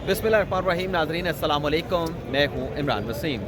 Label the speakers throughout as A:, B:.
A: बिस्मिल्लाहिर्रहमानिर्रहीम। नाज़रीन अस्सलाम वालेकुम, मैं हूँ इमरान वसीम।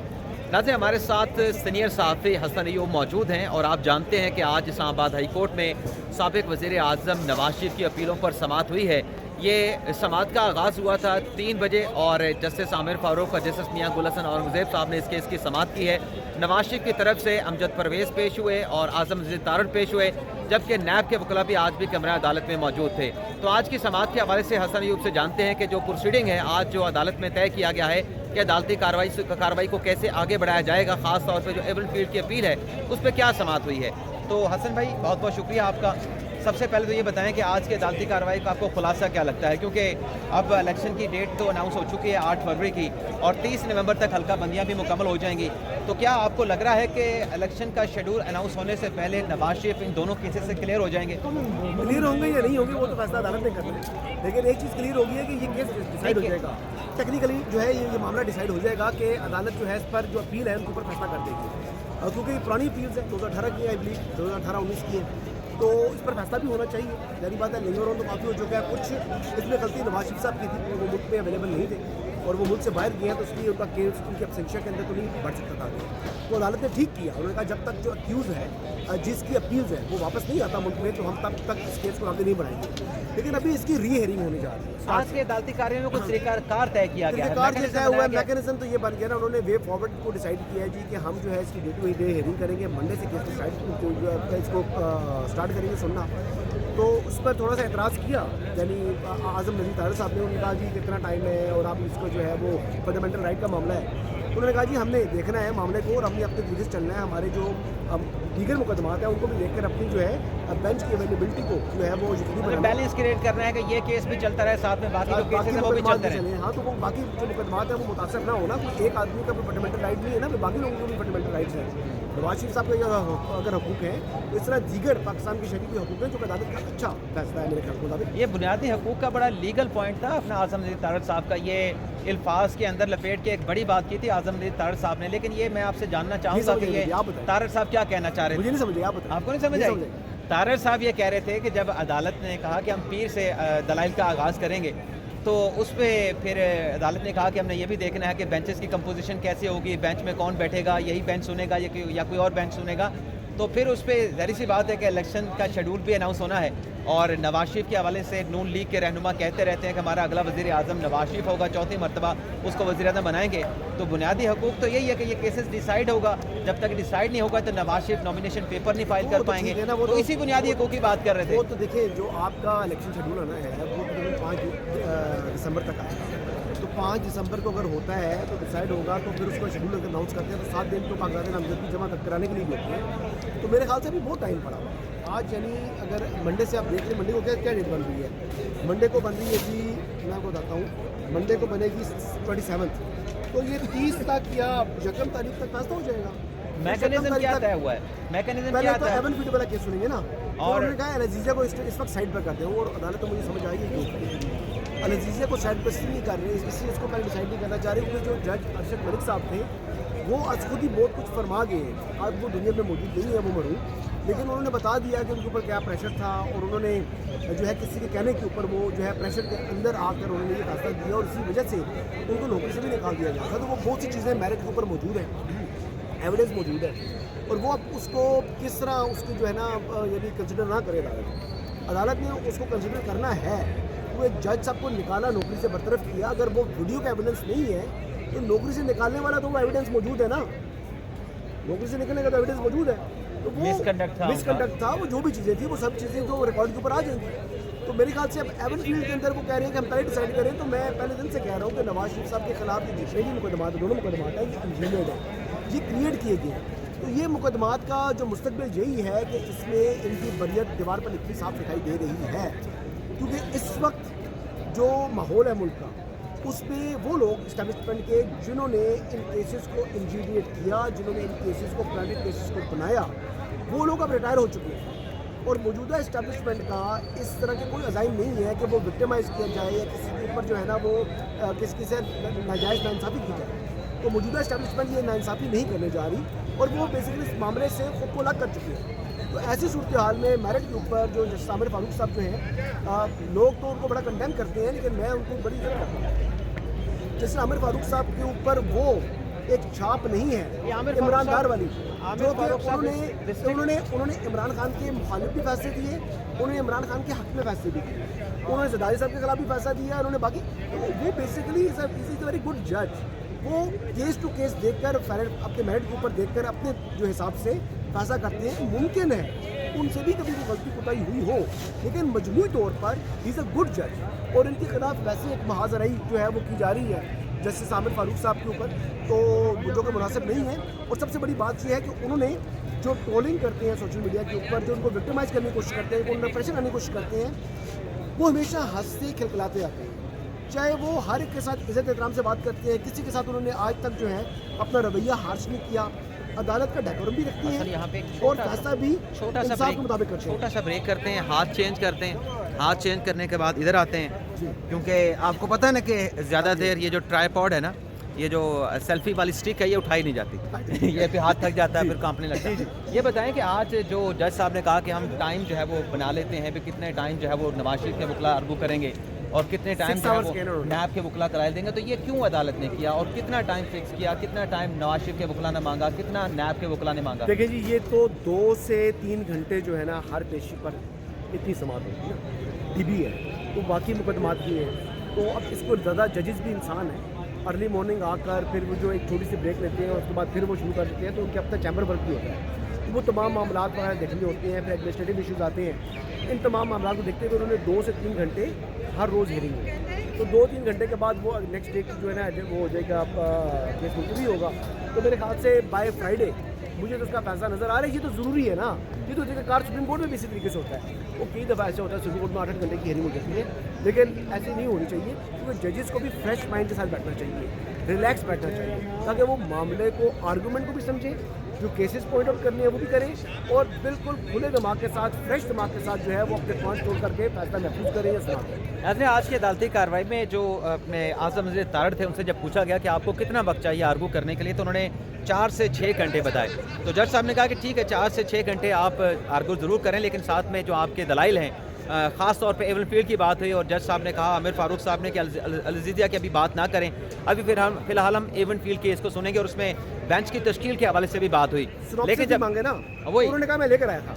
A: नाज़रीन, हमारे साथ सीनियर सहाफ़ी हसन अय्यूब मौजूद हैं और आप जानते हैं कि आज इस्लामाबाद हाई कोर्ट में साबिक़ वज़ीर आज़म नवाज़ शरीफ की अपीलों पर समाअत हुई है। ये समाअत का आगाज़ हुआ था 3 बजे और जस्टिस आमिर फ़ारूक और जस्टिस मियां गुल हसन औरंगज़ेब साहब ने इस केस की समाअत की है। नवाज़ शरीफ की तरफ से अमजद परवेज़ पेश हुए और आज़म मजीद तारड़ पेश हुए, जबकि नैब के वकला भी आज भी कमरा अदालत में मौजूद थे। तो आज की समाअत के हवाले से हसन अय्यूब से जानते हैं कि जो प्रोसीडिंग है आज जो अदालत में तय किया गया है कि अदालती कार्रवाई को कैसे आगे बढ़ाया जाएगा, ख़ास तौर पर जो एवन फील्ड की अपील है उस पर क्या समाअत हुई है। तो हसन भाई, बहुत बहुत शुक्रिया आपका। सबसे पहले तो ये बताएं कि आज की अदालती कार्रवाई का आपको खुलासा क्या लगता है, क्योंकि अब इलेक्शन की डेट तो अनाउंस हो चुकी है 8 फरवरी की और 30 नवंबर तक हल्का बंदियाँ भी मुकम्मल हो जाएंगी। तो क्या आपको लग रहा है कि इलेक्शन का शेड्यूल अनाउंस होने से पहले नवाज शरीफ इन दोनों केसेस से क्लियर हो जाएंगे?
B: क्लियर होंगे या नहीं होंगे वो तो फैसला अदालत ने करना है, लेकिन एक चीज़ क्लियर होगी है कि ये केस डिसाइड हो जाएगा। टेक्निकली जो है ये मामला डिसाइड हो जाएगा कि अदालत जो है इस पर जो अपील है उनके ऊपर फैसला कर देगी, क्योंकि पुरानी अपील्स है 2018 की है, आई बिलीव 2018-19 की है, तो इस पर फैसला भी होना चाहिए। जारी बात है, लेंगे तो काफ़ी हो चुका है। कुछ इसमें गलती नवाज शरीफ साहब की थी, वो मुल्क में अवेलेबल नहीं थे और वो मुल्क से बाहर गए हैं, तो इसलिए उनका केस उनकी एब्सेंशिया के अंदर तो नहीं बढ़ सकता था। तो अदालत ने ठीक किया, उन्होंने कहा जब तक जो अक्यूज़ है, जिसकी अपील्स है वो वापस नहीं आता मुल्क में, तो हम तब तक इस केस को आगे नहीं बढ़ाएंगे। लेकिन अभी इसकी री हियरिंग होने जा रही है।
A: आज के अदालती कार्य में कुछ तरीकाकार तय किया गया है,
B: तय हुआ है, मैकेनिज्म तो ये बन गया ना, उन्होंने वे फॉरवर्ड को डिसाइड किया है जी कि हम जो है इसकी डे टू डे हियरिंग करेंगे, मंडे से केस इसको स्टार्ट करेंगे सुनना। तो उस पर थोड़ा सा एतराज़ किया, यानी आज़म मजीद तारड़ साहब ने, उन्होंने कहा जी कितना टाइम है और आप इसको जो है वो फंडामेंटल राइट का मामला है। उन्होंने कहा जी हमने देखना है मामले को और हमने अपने तरीके चलना है, हमारे जो दीगर मुकदमात हैं उनको भी लेकर अपनी जो है बेंच की अवेलेबिलिटी को जो है वो यकीनी बनाना,
A: बैलेंस क्रिएट करना है कि ये केस भी चलता रहे, साथ में बाकी जो केसेस हैं वो भी चलते रहे।
B: हाँ, तो वो बाकी जो मुकदमात हैं वो मुतासर ना होना, कोई एक आदमी का फंडामेंटल राइट नहीं है ना, बाकी लोगों को भी फंडामेंटल राइट्स हैं। नवाज शरीफ साहब का अगर हकूक़ है तो इस तरह दीगर पाकिस्तान की शरीफ के हकूक़ हैं, जो अदालत का अच्छा फैसला है मेरे ख्याल मुताबिक।
A: ये बुनियादी हकूक़ का बड़ा लीगल पॉइंट था अपना आज़म मजीद तारड़ साहब का, ये अल्फाज के अंदर लपेट के एक बड़ी बात की थी आज़म मजीद तारड़ साहब ने। लेकिन ये मैं आपसे जानना चाहूँगा कि ये तारड़ साहब क्या कहना चाह रहे थे?
B: मुझे नहीं समझे, आप बताइए।
A: आपको नहीं समझ आई? तारड़ साहब ये कह रहे थे कि जब अदालत ने कहा कि हम पीर से दलाइल का आगाज़ करेंगे, तो उस पर फिर अदालत ने कहा कि हमने ये भी देखना है कि बेंचेस की कंपोजिशन कैसे होगी, बेंच में कौन बैठेगा, यही बेंच सुनेगा या कोई और बेंच सुनेगा। तो फिर उस पर ज़ाहिर सी बात है कि इलेक्शन का शेड्यूल भी अनाउंस होना है और नवाज शरीफ के हवाले से नून लीग के रहनुमा कहते रहते हैं कि हमारा अगला वज़ीर आज़म नवाज शरीफ होगा, चौथी मरतबा उसको वज़ीर आज़म बनाएंगे। तो बुनियादी हकूक़ तो यही है कि ये केसेस डिसाइड होगा, जब तक डिसाइड नहीं होगा तो नवाज शरीफ नॉमिनेशन पेपर नहीं फाइल कर पाएंगे। तो इसी बुनियादी हकूक़ की बात कर रहे थे।
B: वो तो देखिए, जो आपका इलेक्शन शेड्यूल आना है वो 5 दिसंबर तक आएगा, तो 5 दिसंबर को अगर होता है तो डिसाइड होगा, तो फिर उसका शेड्यूल अगर अनाउंस करते हैं तो 7 दिन तो कागजात नामजदगी जमा कराने के लिए भी होती है। तो मेरे ख्याल से अभी बहुत टाइम पड़ा हुआ है। आज यानी अगर मंडे से आप देख लें, मंडे को क्या डेट बन रही है? मंडे को बन रही है जी, मैं आपको बताता हूँ, मंडे को बनेगी 27, तो ये 30 तक या 1 तारीख तक फैसला हो जाएगा।
A: मैकेनिज्म क्या तय हुआ है? मैकेनिज्म क्या
B: तो
A: है?
B: एवन फीड वाला केस सुनेंगे ना, और उन्होंने कहा एनजीजिया को इस वक्त साइड पर करते हैं, और अदालत तो मुझे समझ आएगी क्यों एनजीजिया को साइड पर नहीं कर रहे हैं, इसलिए इसको पहले डिसाइड नहीं करना चाह रहे, क्योंकि जो जज अरशद मलिक साहब थे वो आज खुद ही बहुत कुछ फरमा गए हैं। आज वो दुनिया में मौजूद नहीं है, वो मरू, लेकिन उन्होंने बता दिया कि उनके ऊपर क्या प्रेशर था और उन्होंने जो है किसी के कहने के ऊपर वो जो है प्रेशर के अंदर आकर उन्होंने ये फैसला दिया और इसी वजह से उनको नौकरी से भी निकाल दिया गया था। तो वो बहुत सी चीज़ें मेरिट के ऊपर मौजूद हैं, एविडेंस मौजूद है, और वो अब उसको किस तरह उसकी जो है ना यदि कंसिडर ना करे अदालत ने उसको कंसिडर करना है, तो एक जज साहब को निकाला, नौकरी से बरतरफ किया। अगर वो वीडियो का एविडेंस नहीं है तो नौकरी से निकालने वाला तो वो एविडेंस मौजूद है ना, नौकरी से निकलने का तो एविडेंस मौजूद है। तो वो मिसकंडक्ट था, वो जो भी चीज़ें थी वो सब चीज़ें तो रिकॉर्ड के ऊपर आ जाएंगी। तो मेरे ख्याल से अब एवन फील्ड के अंदर वो कह रहे हैं कि हम पहले डिसाइड करें, तो मैं पहले दिन से कह रहा हूँ कि नवाज शरीफ साहब के खिलाफ जितने भी मुकदमात है, दोनों मुकदमात हैं, ये इंजीनियर्ड है, ये क्रिएट किए गए हैं। तो ये मुकदमात का जो मुस्तकबिल यही है कि इसमें इनकी बरियत दीवार पर लिखी साफ दिखाई दे रही है, क्योंकि इस वक्त जो माहौल है मुल्क का, उसमें वो लोग इस्टेब्लिशमेंट के जिन्होंने इन केसेस को इंजीनियर किया, जिन्होंने इन केसेस को प्लानिंग केसेस को बनाया, वो लोग अब रिटायर हो चुके हैं। और मौजूदा इस्टेब्लिशमेंट का इस तरह के कोई अज़ाइम नहीं है कि वो विक्टिमाइज़ किया जाए या किसी के ऊपर जो है ना वो किसी से नाजायज़ नाइंसाफ़ी की जाए। तो मौजूदा इस्टेब्लिशमेंट ये नाइंसाफ़ी नहीं करने जा रही और वो बेसिकली इस मामले से खुद को अलग कर चुकी है। तो ऐसी सूरत हाल में मेरिट के ऊपर जो जस्टिस आमिर फारूक साहब जो हैं, लोग तो उनको बड़ा कंडेम करते हैं, लेकिन मैं उनको बड़ी इज्जत करता हूँ। जैसे आमिर फारूक साहब के ऊपर वो एक छाप नहीं है इमरान डार वाली, जो कि उन्होंने इमरान खान के मुखालिफ भी फैसले दिए, उन्होंने इमरान खान के हक में फैसले भी दिए, उन्होंने जरदारी साहब के खिलाफ भी फैसला दिया, उन्होंने बाकी वो basically is a very good जज। वो केस टू केस देखकर अपने मेरिट के ऊपर देखकर अपने जो हिसाब से फैसला करते हैं। मुमकिन है उनसे भी कभी गलती कोताही हुई हो, लेकिन मजमूई तौर पर ही इज़ अ गुड जज। और इनके खिलाफ वैसे एक महाजराई जो है वो की जा रही है जस्टिस आमिर फारूक साहब के ऊपर, तो जो कि मुनासिब नहीं है। और सबसे बड़ी बात यह है कि उन्होंने जो ट्रोलिंग करते हैं सोशल मीडिया के ऊपर, जो उनको विक्टिमाइज करने की कोशिश करते हैं, उनको प्रेशर करने की कोशिश करते हैं, वो हमेशा हंसते खिलखिलाते आते हैं। चाहे वो हर एक के साथ इज़्ज़त एहतराम से बात करते हैं, किसी के साथ उन्होंने आज तक जो है अपना रवैया हार्श नहीं किया, अदालत का डेकोरम भी रखती है
A: यहाँ पे
B: और फैसला भी इंसाफ के मुताबिक करते हैं।
A: छोटा सा ब्रेक करते हैं, हाथ चेंज करते हैं, हाथ चेंज करने के बाद इधर आते हैं, क्योंकि आपको पता है ना कि ज़्यादा देर ये जो ट्राइपॉड है ना, ये जो सेल्फी वाली स्टिक है ये उठाई नहीं जाती ये पे हाथ थक जाता है, फिर कांपने लगता है। ये बताएं कि आज जो जज साहब ने कहा कि हम टाइम जो है वो बना लेते हैं, भी कितने टाइम जो है वो नवाज शरीफ के वकला अर्गू करेंगे और कितने टाइम जो है वो नैब के वकला कराए देंगे, तो ये क्यों अदालत ने किया और कितना टाइम फिक्स किया, कितना टाइम नवाज शरीफ के वकला ने मांगा, कितना नैब के वकला ने मांगा?
B: देखिए जी, ये तो 2 से 3 घंटे जो है ना हर पेशी पर इतनी समात होती है ना, टीबी है तो बाकी मुकदमात भी हैं, तो अब इसको ज़्यादा जजेस भी इंसान हैं, अर्ली मॉर्निंग आकर फिर वो जो एक छोटी सी ब्रेक लेते हैं और उसके बाद फिर वो शुरू कर देते हैं, तो उनके अपना चैम्बर वर्क भी होता है, तो वो तमाम मामला वगैरह देखने होते हैं, फिर एडमिनिस्ट्रेटिव इशूज़ आते हैं। इन तमाम मामला को देखते हुए उन्होंने 2 से 3 घंटे हर रोज़ हियरिंग है, तो 2-3 घंटे के बाद वो नेक्स्ट डे जो है ना वो हो जाएगा, केस मुलतवी होगा। तो मेरे ख्याल से बाय फ्राइडे मुझे तो उसका फैसला नज़र आ रहा है। ये तो ज़रूरी है ना, ये तो जगह कार सुप्रीम कोर्ट में भी इसी तरीके से होता है, वो कई दफ़ा ऐसा होता है सुप्रीम कोर्ट में 8-8 घंटे की हियरिंग हो जाती है, लेकिन ऐसी नहीं होनी चाहिए, क्योंकि जजेस को भी फ्रेश माइंड के साथ बैठना चाहिए, रिलैक्स बैठना चाहिए, ताकि वो मामले को आर्गूमेंट को भी समझें, जो केसेस पॉइंट आउट करने हैं वो भी करें, और बिल्कुल खुले दिमाग के साथ, फ्रेश दिमाग के साथ जो है वो अपने पॉइंट तोड़ करके फैसला महफूज करें या सुना करें।
A: ऐसे आज की अदालती कार्रवाई में जो अपने आज़म नज़ीर तारड़ थे, उनसे जब पूछा गया कि आपको कितना वक्त चाहिए आर्गू करने के लिए, तो उन्होंने 4 से 6 घंटे बताए। तो जज साहब ने कहा कि ठीक है 4 से 6 घंटे आप आर्गू ज़रूर करें, लेकिन साथ में जो आपके दलाइल हैं, ख़ास तौर पे एवन फील्ड की बात हुई और जज साहब ने कहा, आमिर फारूक साहब ने कि अल-जज़ीज़िया की अभी बात ना करें, अभी फ़िलहाल हम एवन फील्ड केस को सुनेंगे और उसमें बेंच की तश्कील के हवाले से भी बात हुई।
B: लेकिन जब मांगे ना वही उन्होंने कहा मैं लेकर आया था,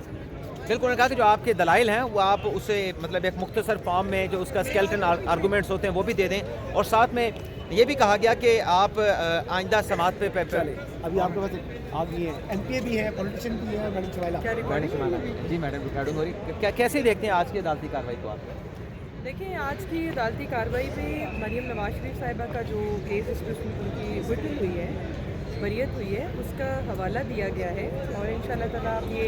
A: बिल्कुल उन्होंने कहा कि जो आपके दलाइल हैं वो आप उसे मतलब एक मुख्तसर फॉर्म में जो उसका स्केलेटन आर्गूमेंट्स होते हैं वो भी दे दें, और साथ में ये भी कहा गया कि आप आइंदा समात पे
B: अभी आपके पास आप ये एमपीए भी है, पॉलिटिशियन भी है, मैडम शमाइला
A: जी मैडम रिकॉर्डिंग हो रही, कैसे देखते हैं आज की अदालती कार्रवाई को आप?
C: देखिए, आज की अदालती कार्रवाई में मरियम नवाज शरीफ साहिबा का जो केस इसमें उनकी गुटली हुई है, बरियत हुई है, उसका हवाला दिया गया है, और इंशाल्लाह ताला ये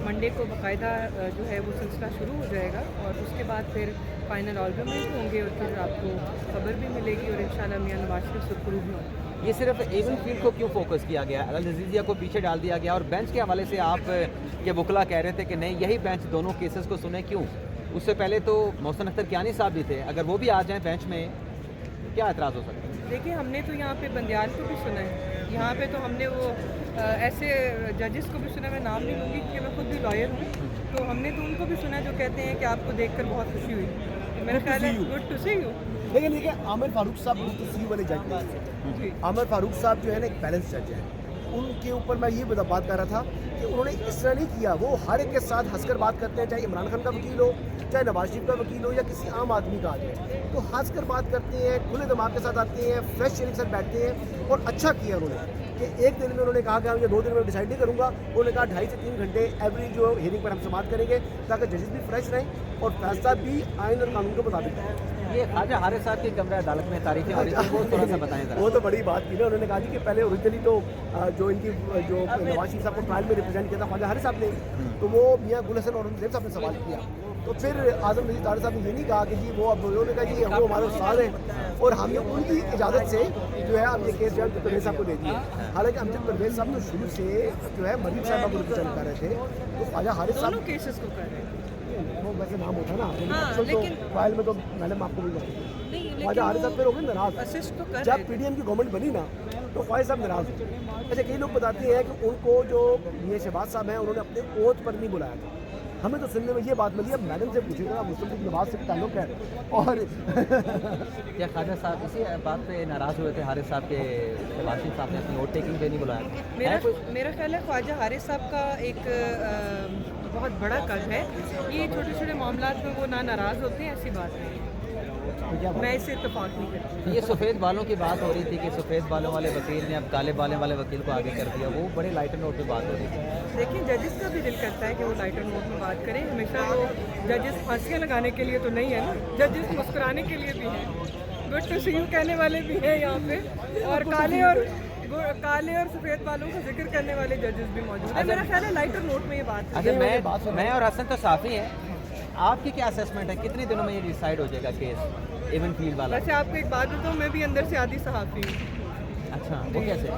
C: मंडे को बाकायदा जो है वो सिलसिला शुरू हो जाएगा, और उसके बाद फिर फाइनल आर्गूमेंट होंगे और फिर आपको खबर भी मिलेगी, और इंशाल्लाह मियां नवाज शरीफ सुरखरू भी होंगे।
A: ये सिर्फ एवन फील्ड को क्यों फोकस किया गया, अल-जज़ीज़िया को पीछे डाल दिया गया, और बेंच के हवाले से आप के वकला कह रहे थे कि नहीं यही बेंच दोनों केसेस को सुने, क्यों? उससे पहले तो मोहसिन अख्तर कियानी साहब भी थे, अगर वो भी आ जाएं बेंच में क्या एतराज़ हो सकता है?
C: देखिए, हमने तो यहाँ पे बंदियाल को भी सुना है, यहाँ पे तो हमने वो ऐसे जजेस को भी सुना, मैं नाम नहीं लूँगी क्योंकि मैं खुद भी लॉयर हूँ, तो हमने तो उनको भी सुना जो कहते हैं कि आपको देखकर बहुत खुशी हुई, तो मेरा ख्याल है गुड टू सी यू।
B: लेकिन देखिए, आमिर फारूक साहब गुड टू सी यू वाले जज नहीं, आमिर फारूक साहब जो है ना एक बैलेंस जज है, उनके ऊपर मैं ये बात कर रहा था कि उन्होंने इस तरह नहीं किया, वो हर एक के साथ हंसकर बात करते हैं, चाहे इमरान खान का वकील हो, चाहे नवाज शरीफ का वकील हो, या किसी आम आदमी का आ जाए, तो हंसकर बात करते हैं, खुले दिमाग के साथ आते हैं, फ्रेश चेहरे के साथ बैठते हैं, और अच्छा किया उन्होंने कि एक दिन में उन्होंने कहा कि हम ये 2 दिन में डिसाइड नहीं करूँगा, उन्होंने कहा 2.5 से 3 घंटे एवरी जो हियरिंग पर हम समाप्त करेंगे, ताकि जजेस भी फ्रेश रहें और फैसला भी आइन और कानून के मुताबिक है।
A: ये ख्वाजा हारिस साहब की कमरा अदालत में तारीफें हो रही थी, वो थोड़ा सा बताएं जरा।
B: वो तो बड़ी बात की ना, उन्होंने कहा जी कि पहले ओरिजिनली तो जो इनकी जो नवाज शरीफ साहब को ट्रायल में रिप्रेजेंट किया था ख्वाजा हारिस साहब ने, तो वो मियां गुल हसन औरंगजेब साहब ने सवाल किया, तो फिर आज़म नज़ीर तारड़ साहब ने ये नहीं कहा कि जी वो, अब उन्होंने कहा जी वो हमारे उस्ताद हैं और हमने उनकी इजाज़त से जो है हमने केस जो है अमजद परवेज़ साहब को दे दिया। हालांकि अमजद परवेज़ साहब तो शुरू से जो है मरीम साहब को रिप्रेजेंट कर रहे थे, तो ख्वाजा हारिस साहब
C: दोनों केसेस को कर रहे हैं,
B: वो वैसे नाम होता ना,
C: हाँ, लेकिन
B: ट्रायल में तो मैडम आपको भी
C: नहीं,
B: ख्वाजा हारिस साहब फिर हो गए नाराज,
C: असिस्ट तो कर
B: जब पीडीएम की गवर्नमेंट बनी ना तो ख्वाजा साहब नाराज हुए। अच्छा, कई लोग बताते हैं कि उनको जो ये शहबाज साहब हैं उन्होंने अपने ओथ पर नहीं बुलाया था, हमें तो सुनने में ये बात मिली, अब मैडम से पूछेगा, मुस्लिम लीग नवाज से भी ताल्लुक है। और
A: क्या ख्वाजा साहब इसी बात पे नाराज़ हुए थे हारिस साहब के वाशिफ साहब ने अपनी वोट टेकिंग पे नहीं बुलाया?
C: मेरा ख्याल है ख्वाजा हारिस साहब का एक बहुत बड़ा कद है, ये छोटे छोटे मामलात में वो नाराज़ होते हैं, ऐसी बात नहीं है, मैं इससे इत्तेफाक नहीं करती।
A: ये सफ़ेद बालों की बात हो रही थी कि सफ़ेद बालों वाले वकील ने अब काले बालों वाले वकील को आगे कर दिया, वो बड़े लाइटर नोट पे बात हो रही थी।
C: देखिए जजेस का भी दिल करता है कि वो लाइटर नोट में बात करें, हमेशा वो जजेस फांसियाँ लगाने के लिए तो नहीं है ना, जजेस मुस्कुराने के लिए भी हैं, गुड टू सी यू कहने वाले भी हैं यहाँ पे, और काले और सफ़ेद बालों का जिक्र करने वाले जजेस भी मौजूद हैं। मेरा ख्याल है लाइटर नोट में ये बात है।
A: अच्छा, मैं और हसन तो साफ़ी हैं, आपकी क्या असेसमेंट है, कितने दिनों में ये डिसाइड हो जाएगा केस इवन फील्ड वाला?
C: वैसे आपको एक बात बताऊँ, मैं भी अंदर से आधी सहाफ़ी हूँ।
A: अच्छा, वो कैसे?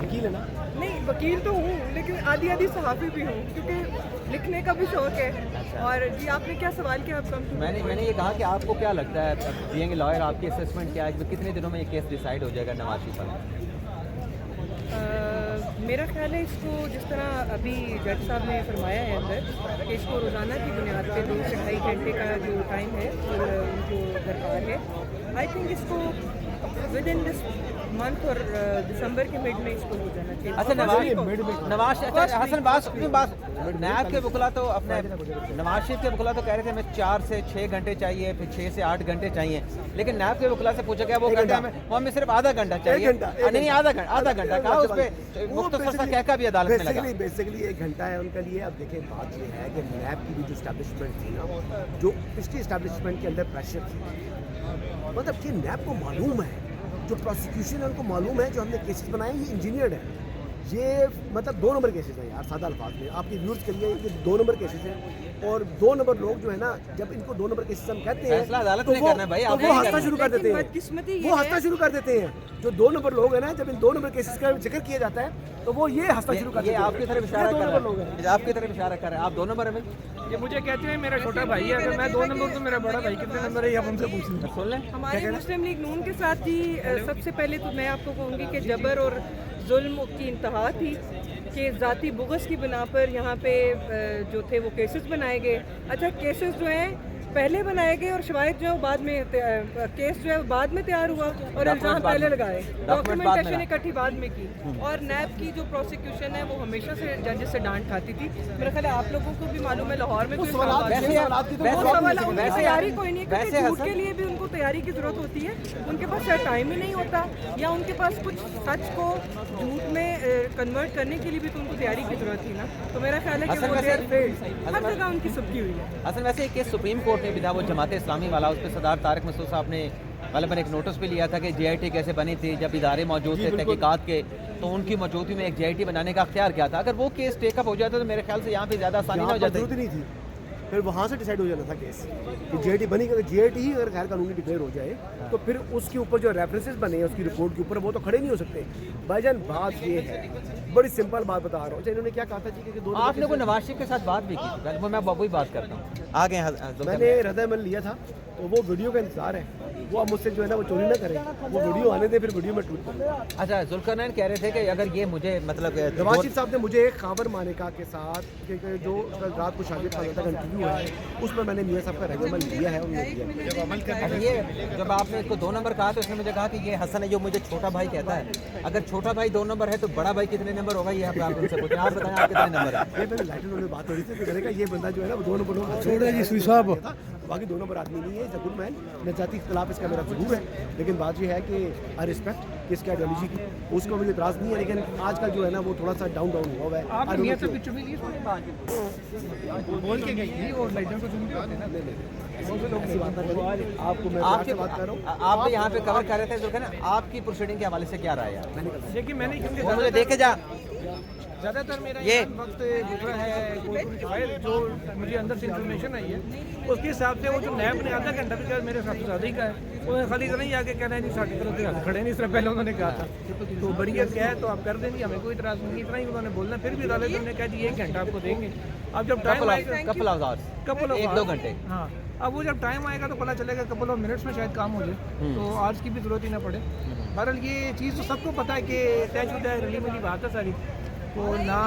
B: वकील है ना?
C: नहीं, वकील तो हूँ लेकिन आधी सहाफ़ी भी हूँ, क्योंकि लिखने का भी शौक़ है।
A: अच्छा।
C: और जी आपने क्या सवाल किया? आप कम
A: मैंने ये कहा कि आपको क्या लगता है, बीइंग ए लॉयर, आपकी असेसमेंट क्या है, कितने दिनों में ये केस डिसाइड हो जाएगा नवाज शरीफ पर?
C: मेरा ख्याल है इसको जिस तरह अभी जज साहब ने फरमाया है अंदर कि इसको रोज़ाना की बुनियाद पे 2 से 2.5 घंटे का जो टाइम है उनको दरकार है, आई थिंक इसको विद इन दिस मंथ और दिसंबर के मिड में इसको हो जाना चाहिए।
A: अच्छा, नवाज हसन बात नैब के वकला तो अपने नवाज शरीफ के वकला तो कह रहे थे हमें 4 से 6 घंटे चाहिए, फिर 6 से 8 घंटे चाहिए, लेकिन नैब के वकला से पूछा गया, वो कहते हैं हमें सिर्फ आधा घंटा चाहिए। नहीं, आधा घंटा कहा, उस पर मुख्तसर सा कहका भी अदालत में लगा।
B: बेसिकली 1 घंटा है उनका लिए। अब देखें, बात ये है कि नैब की भी जो इस्टेब्लिशमेंट थी ना, जो पिछली इस्टेब्लिशमेंट के अंदर प्रेशर थी, मतलब कि नैब को मालूम है, जो प्रोसिक्यूशन है उनको मालूम है, जो हमने केसेस बनाए ये इंजीनियर्ड है, ये मतलब 2 नंबर केसेस हैं यार, सादा अल्फाज में आपके व्यूअर्स के लिए ये 2 नंबर केसेस हैं। और 2 नंबर लोग जो है ना, जब इनको 2 नंबर केसेस हम कहते हैं
A: फैसला अदालत
B: तो
A: ने करना है भाई,
B: वो हंसना शुरू कर देते हैं,
C: बदकिस्मती
B: वो हंसना शुरू कर देते हैं। जो 2 नंबर लोग हैं ना, जब इन 2 नंबर केसेस का जिक्र किया जाता है तो वो ये हंसना शुरू कर
A: ये
B: देते हैं।
A: आपकी तरफ इशारा कर रहा है, आपकी तरफ इशारा कर रहा है, आप 2 नंबर में।
D: ये मुझे कहते हैं मेरा छोटा भाई है, अगर मैं 2 नंबर तो मेरा बड़ा भाई कितने नंबर है ये आप हमसे पूछ लें।
A: सुन लें,
C: हमारे मुस्लिम लीग नून के साथ ही सबसे पहले तो मैं आपको कहूँगी कि जबर और जुल्म की इंतहा थी कि ज़ाती बुग़्ज़ की बिना पर यहाँ पे जो थे वो केसेस बनाए गए। अच्छा, केसेस जो हैं पहले बनाए गए और शवाहिद जो है बाद में केस जो है बाद में तैयार हुआ और इल्ज़ाम पहले लगाए, डॉक्यूमेंटेशन इकट्ठी बाद में की। और नैब की जो प्रोसिक्यूशन है वो हमेशा से जजेस से डांट खाती थी। मेरा ख्याल है आप लोगों को भी मालूम है, लाहौर में कोई तैयारी कोई नहीं है, क्योंकि झूठ के लिए भी उनको तैयारी की ज़रूरत होती है, उनके पास टाइम ही नहीं होता, या उनके पास कुछ सच को झूठ में कन्वर्ट करने के लिए भी तो उनको तैयारी की ज़रूरत थी ना। तो मेरा ख्याल है कि वो हर जगह उनकी सबकी हुई है।
A: असल वैसे एक केस सुप्रीम कोर्ट ने भी था, वो जमात इस्लामी वाला, उस पर सरदार तारिक मसूद साहब ने वाले पर एक नोटिस भी लिया था कि JIT कैसे बनी थी, जब इदारे मौजूद थे तहकीकात के, तो उनकी मौजूदगी में एक JIT बनाने का अख्तियार किया था। अगर वो केस टेकअप हो जाता तो मेरे ख्याल से यहाँ पे ज़्यादा आसानी हो जाती
B: नहीं थी, फिर वहाँ से डिसाइड हो जाना था केस कि JIT बनी, अगर JIT ही अगर गैर कानूनी डिक्लेयर हो जाए तो फिर उसके ऊपर जो रेफरेंसेस बने हैं उसकी रिपोर्ट के ऊपर, वो तो खड़े नहीं हो सकते। भाईजान बात ये है, बड़ी सिंपल बात बता रहा हूँ। अच्छा, इन्होंने क्या कहा था जी कि 2
A: आपने को नवाज शरीफ के साथ बात भी की थी, वो मैं वही बात करता हूँ। आ गए
B: मैंने रद्द-ए-अमल लिया था, तो वो वीडियो का इंतजार है, वो अब मुझसे जो है ना वो चोरी ना करें, वो वीडियो आने दे, फिर वीडियो में ट्वीट करें।
A: अच्छा, जुल्करनैन कह रहे थे कि अगर ये मुझे मतलब
B: नवाज शरीफ साहब ने मुझे एक खबर मानिका के साथ कि जो कल रात को शादी का इंटरव्यू है उसमें मैंने मियां साहब का रद्द-ए-अमल लिया है,
A: अच्छा, ये जब आपने इसको 2 नंबर कहा तो उसने मुझे कहा कि ये हसन है जो मुझे छोटा भाई कहता है, अगर छोटा भाई 2 नंबर है तो बड़ा भाई कितने नंबर होगा, ये आप उनसे पूछें। आप बताएं आप कितने नंबर है?
B: ये पहले लाइटर वाली बात हो रही थी, तो मैंने कहा ये बंदा जो है ना वो 2 नंबर
D: छोड़ जी सुई साहब,
B: बाकी 2 नंबर आदमी नहीं है, इज़ अ गुड मैन, जाती इख्तिलाफ इसका मेरा ज़रूर है, लेकिन बात ये है कि आई रिस्पेक्ट किसकी आइडियोलॉजी की, उसका मुझे इतराज़ नहीं है, लेकिन आजकल जो है ना वो थोड़ा सा डाउन हुआ है।
D: आप मियां साहब की चुनी नहीं सुनी बात बोल के गई थी और लाइटर को चुन के आते ना,
B: ऐसी बात ना करें, आपको मैं
A: आपके
B: बात कर रहा हूँ।
A: आप यहाँ पे कवर कर रहे थे जुल्करनैन, आपकी प्रोसीडिंग के हवाले से क्या राय है?
D: देखिए मैंने क्योंकि
A: वो मुझे देखे जा
D: ज़्यादातर मेरा
A: ये
D: वक्त गुजरा है, जो मुझे अंदर से इन्फॉर्मेशन आई है उसके हिसाब से वो जो नैब ने आधा घंटा भी मेरे हिसाब से ज़्यादा ही का है, उन्होंने खाली इतना ही आके कहना है जी साढ़े करो खड़े नहीं, इससे पहले उन्होंने कहा था तो बढ़िया क्या है तो आप कर देंगे, हमें कोई इतराज़ नहीं, इतना ही उन्होंने बोलना। फिर भी अदालत ने कहा जी 1 घंटा आपको देंगे, अब जब टाइम आएगा
A: कपल ऑफ 1-2 घंटे,
D: हाँ अब वो जब टाइम आएगा तो पता चलेगा, कपल ऑफ मिनट्स में शायद काम हो जाए, तो आज की भी जरूरत ही ना पड़े। बहरहाल ये चीज़ तो सबको पता है कि तय शुदा है, रली मिली बात है सारी, को ना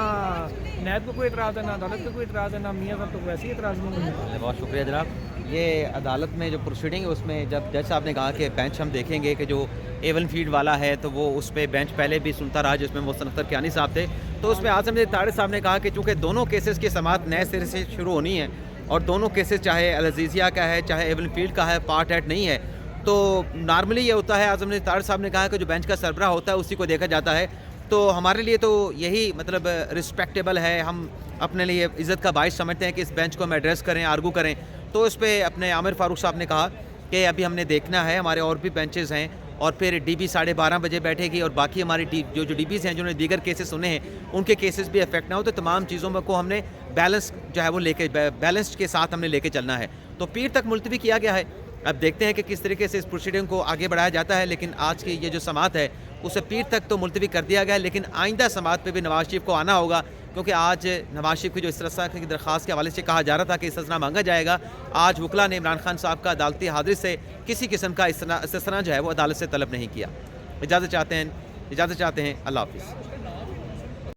D: नैब को कोई एतराज़ है, ना अदालत को कोई एतराज़ है, ना मियाँ साहब को वैसे ही एतराज़ नहीं है।
A: बहुत शुक्रिया जनाब। ये अदालत में जो प्रोसीडिंग है उसमें जब जज साहब ने कहा कि बेंच हम देखेंगे कि जो एवन फील्ड वाला है तो वो उस पर बेंच पहले भी सुनता रहा जिसमें मोहसिन अख्तर कियानी साहब थे, तो उसमें आज़म तारिक साहब ने कहा कि चूँकि दोनों केसेस की समाअत नए सिरे से शुरू होनी है और दोनों केसेस चाहे अल-अज़ीज़िया का है चाहे एवन फील्ड का है, पार्ट एट नहीं है, तो नॉर्मली ये होता है, आज़म तारिक साहब ने कहा कि जो बेंच का सरबरा होता है उसी को देखा जाता है। तो हमारे लिए तो यही मतलब रिस्पेक्टेबल है, हम अपने लिए इज़्ज़त का बाइस समझते हैं कि इस बेंच को हम एड्रेस करें, आर्गू करें। तो इस पर अपने आमिर फारूक साहब ने कहा कि अभी हमने देखना है, हमारे और भी बेंचेस हैं और फिर डीबी 12:30 बजे बैठेगी और बाकी हमारी जो डीबीज़ हैं जिन्होंने दीगर केसेस सुने हैं उनके केसेस भी अफेक्ट ना हो, तो तमाम चीज़ों को हमने बैलेंस जो है वो बैलेंस के साथ हमने लेके चलना है। तो पीर तक मुलतवी किया गया है, अब देखते हैं कि किस तरीके से इस प्रोसीडिंग को आगे बढ़ाया जाता है। लेकिन आज की ये जो समाअत है उसे पीर तक तो मुलतवी कर दिया गया है, लेकिन आइंदा समाअत पे भी नवाज शरीफ को आना होगा, क्योंकि आज नवाज शरीफ की जो इस्तरसा की दरख्वास्त के हवाले से कहा जा रहा था कि इस्तना मांगा जाएगा, आज वकला ने इमरान खान साहब का अदालती हाजिरी से किसी किस्म का इस्तना जो है वो अदालत से तलब नहीं किया। इजाज़त चाहते हैं, अल्लाह हाफ़िज़।